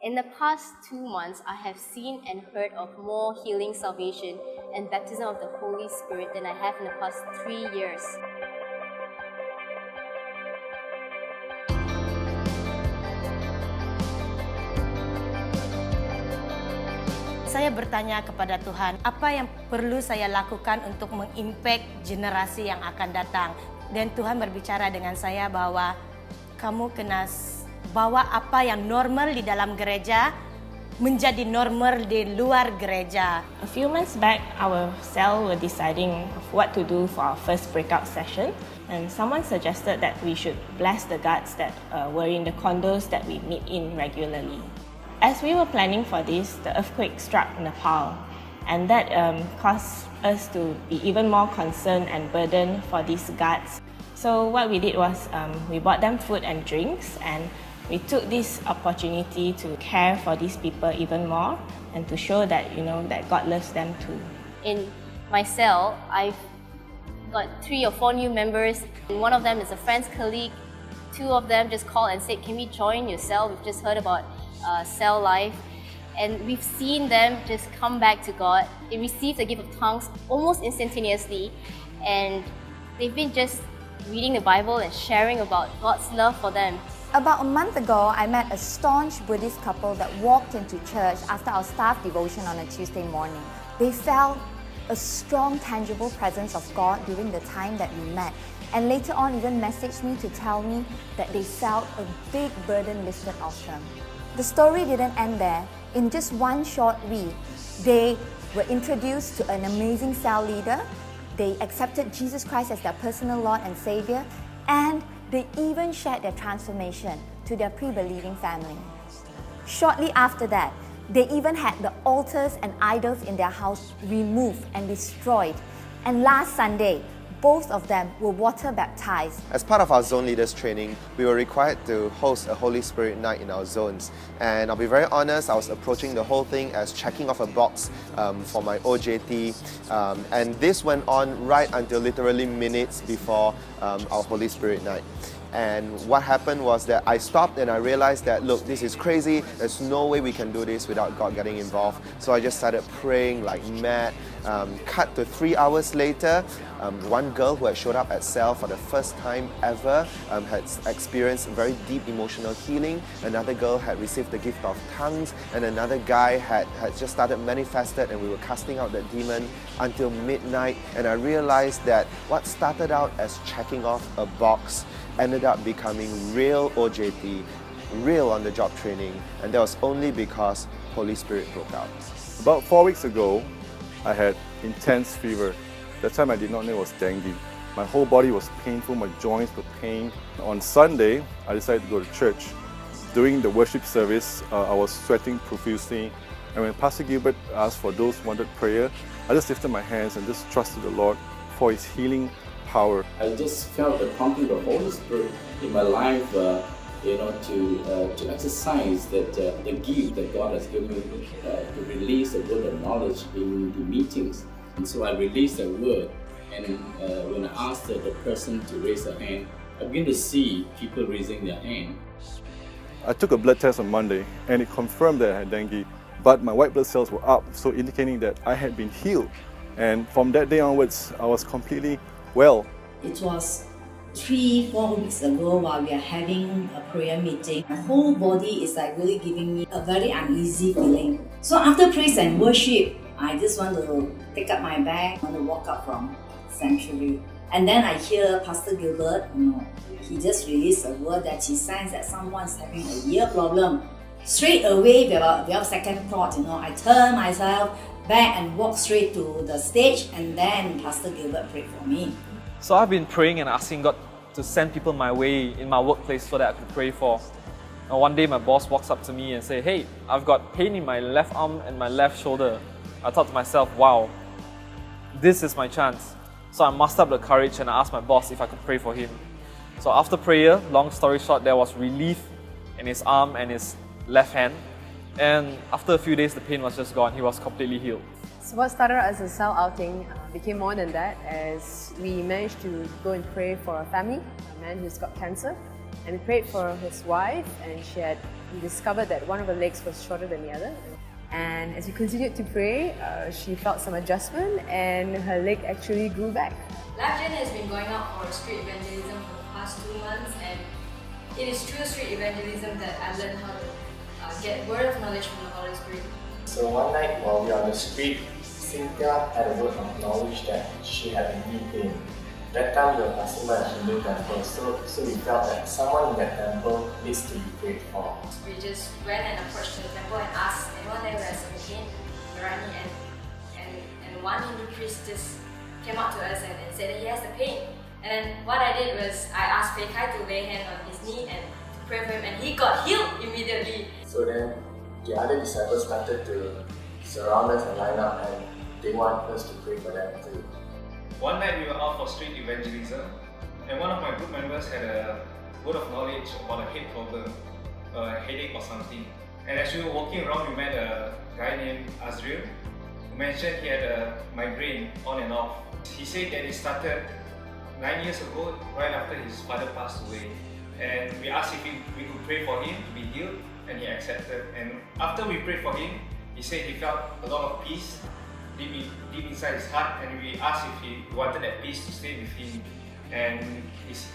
In the past 2 months, I have seen and heard of more healing, salvation, and baptism of the Holy Spirit than I have in the past 3 years. Saya bertanya kepada Tuhan, apa yang perlu saya lakukan untuk mengimpact generasi yang akan datang. Dan Tuhan berbicara dengan saya bahwa kamu kena bawa apa yang normal di dalam gereja menjadi normal di luar gereja. A few months back, our cell were deciding what to do for our first breakout session, and someone suggested that we should bless the guards that were in the condos that we meet in regularly. As we were planning for this, the earthquake struck Nepal, and that caused us to be even more concerned and burdened for these guards. So what we did was we bought them food and drinks, and we took this opportunity to care for these people even more and to show that, that God loves them too. In my cell, I've got 3 or 4 new members. One of them is a friend's colleague. 2 of them just called and said, "Can we join your cell? We've just heard about cell life." And we've seen them just come back to God. They received the gift of tongues almost instantaneously, and they've been just reading the Bible and sharing about God's love for them. About a month ago, I met a staunch Buddhist couple that walked into church after our staff devotion on a Tuesday morning. They felt a strong, tangible presence of God during the time that we met, and later on even messaged me to tell me that they felt a big burden lifted off them. The story didn't end there. In just 1 short week, they were introduced to an amazing cell leader. They accepted Jesus Christ as their personal Lord and Savior, and they even shared their transformation to their pre-believing family. Shortly after that, they even had the altars and idols in their house removed and destroyed. And last Sunday, both of them were water baptized. As part of our zone leaders training, we were required to host a Holy Spirit night in our zones. And I'll be very honest, I was approaching the whole thing as checking off a box for my OJT. And this went on right until literally minutes before our Holy Spirit night. And what happened was that I stopped and I realized that, look, this is crazy. There's no way we can do this without God getting involved. So I just started praying like mad. Cut to 3 hours later, one girl who had showed up at cell for the first time ever had experienced very deep emotional healing. Another girl had received the gift of tongues, and another guy had just started manifested, and we were casting out that demon until midnight. And I realized that what started out as checking off a box ended up becoming real OJT, real on-the-job training, and that was only because Holy Spirit broke out. About 4 weeks ago, I had intense fever. That time I did not know it was dengue. My whole body was painful, my joints were pain. On Sunday, I decided to go to church. During the worship service, I was sweating profusely, and when Pastor Gilbert asked for those who wanted prayer, I just lifted my hands and just trusted the Lord for His healing power. I just felt the prompting of the Holy Spirit in my life, to exercise that the gift that God has given me to release the word of knowledge in the meetings. And so I released the word, and when I asked the person to raise their hand, I began to see people raising their hand. I took a blood test on Monday, and it confirmed that I had dengue, but my white blood cells were up, so indicating that I had been healed. And from that day onwards, I was completely well. It was 3-4 weeks ago while we are having a prayer meeting. My whole body is like really giving me a very uneasy feeling. So after praise and worship, I just want to pick up my bag, want to walk out from sanctuary. And then I hear Pastor Gilbert, he just released a word that he signs that someone's having a ear problem. Straight away, without second thought, I turn myself back and walk straight to the stage, and then Pastor Gilbert prayed for me. So I've been praying and asking God to send people my way in my workplace so that I could pray for. And one day my boss walks up to me and says, "Hey, I've got pain in my left arm and my left shoulder." I thought to myself, wow, this is my chance. So I mustered up the courage and I asked my boss if I could pray for him. So after prayer, long story short, there was relief in his arm and his left hand. And after a few days, the pain was just gone. He was completely healed. So what started out as a cell outing became more than that, as we managed to go and pray for a family, a man who's got cancer. And we prayed for his wife, and we discovered that one of her legs was shorter than the other. And as we continued to pray, she felt some adjustment and her leg actually grew back. Life Journey has been going out for street evangelism for the past 2 months, and it is through street evangelism that I learned how to get word of knowledge from the Holy Spirit. So one night while we were on the street, Cynthia had a word of knowledge that she had a knee pain. That time we were passing by a Hindu temple, so we felt that someone in that temple needs to be prayed for. We just went and approached the temple and asked anyone there who has a pain, around me, and one Hindu priest just came up to us and said that he has the pain. And then what I did was I asked Pekai to lay hand on his knee and to pray for him, and he got healed immediately. So then the other disciples started to surround us and line up, and they want us to pray for them too. One night we were out for street evangelism, and one of my group members had a word of knowledge about a head problem, a headache or something. And as we were walking around, we met a guy named Azriel who mentioned he had a migraine on and off. He said that it started 9 years ago, right after his father passed away. And we asked if we could pray for him to be healed, and he accepted. And after we prayed for him, he said he felt a lot of peace deep inside his heart, and we asked if he wanted that peace to stay with him, and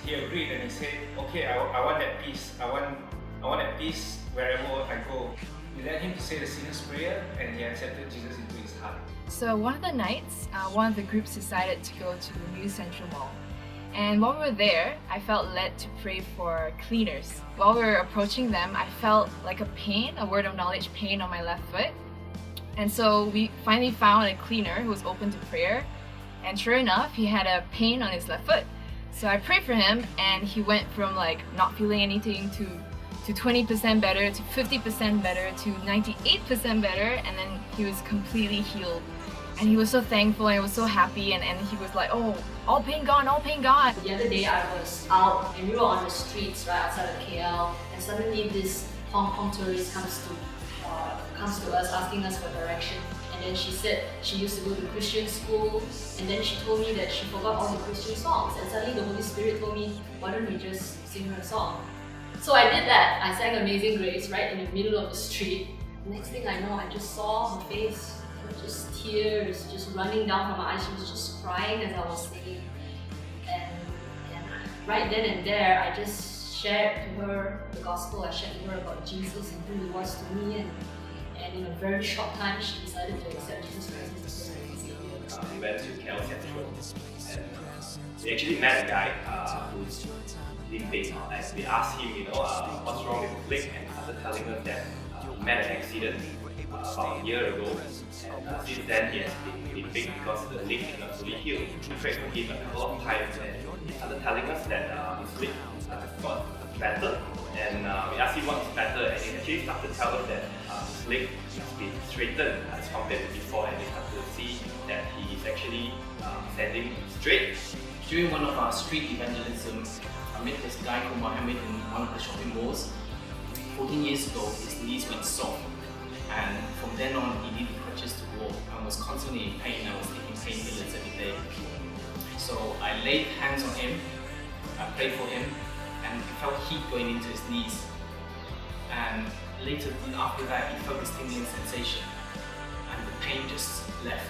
he agreed, and he said, okay, I want that peace. I want that peace wherever I go. We led him to say the sinner's prayer, and he accepted Jesus into his heart. So one of the nights, one of the groups decided to go to the New Central Mall. And while we were there, I felt led to pray for cleaners. While we were approaching them, I felt like a word of knowledge pain on my left foot. And so we finally found a cleaner who was open to prayer, and sure enough, he had a pain on his left foot. So I prayed for him, and he went from not feeling anything to 20% better, to 50% better, to 98% better, and then he was completely healed. And he was so thankful, and he was so happy, and he was like, oh, all pain gone, all pain gone. The other day I was out and we were on the streets right outside of KL, and suddenly this Hong Kong tourist comes to us asking us for direction. And then she said she used to go to Christian school, and then she told me that she forgot all the Christian songs, and suddenly the Holy Spirit told me, why don't we just sing her a song? So I did that. I sang Amazing Grace right in the middle of the street. Next thing I know, I just saw her face, just tears just running down from her eyes. She was just crying as I was singing. And right then and there, I just shared to her the gospel. I shared to her about Jesus and who he was to me, and in a very short time, she decided to accept Jesus Christ as her Lord and Savior. We went to KL Central, and we actually met a guy who's limping, and we asked him, what's wrong with his leg, and after telling us that he met an accident about a year ago, and since then he has been limping because the leg is not fully healed. We prayed for him a couple of times, and after telling us that his leg got better, and we asked him what is better, and he actually started to tell us that his leg has been straightened as compared to before, and we started to see that he is actually standing straight. During one of our street evangelism, I met this guy called Mohammed in one of the shopping malls. 14 years ago, his knees went soft, and from then on, he needed crutches to walk and was constantly in pain. I was taking painkillers every day. So I laid hands on him, I prayed for him, and he felt heat going into his knees. And later after that, he felt this tingling sensation, and the pain just left.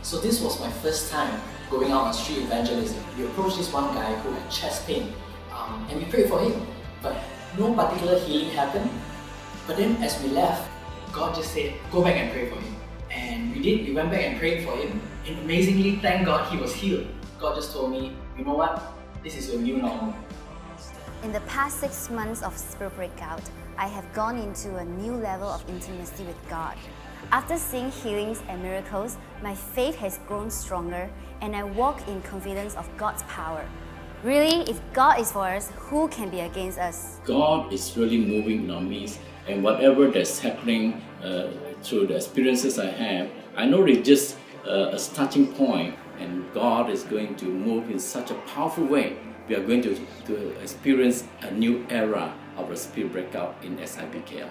So this was my first time going out on street evangelism. We approached this one guy who had chest pain, and we prayed for him, but no particular healing happened. But then as we left, God just said, go back and pray for him. And we did, we went back and prayed for him, and amazingly, thank God, he was healed. God just told me, you know what, this is your new normal. In the past 6 months of Spirit Breakout, I have gone into a new level of intimacy with God. After seeing healings and miracles, my faith has grown stronger, and I walk in confidence of God's power. Really, if God is for us, who can be against us? God is really moving in our midst, and whatever that's happening through the experiences I have, I know it's just a starting point, and God is going to move in such a powerful way. We are going to experience a new era of the Spirit Breakout in SIBKL.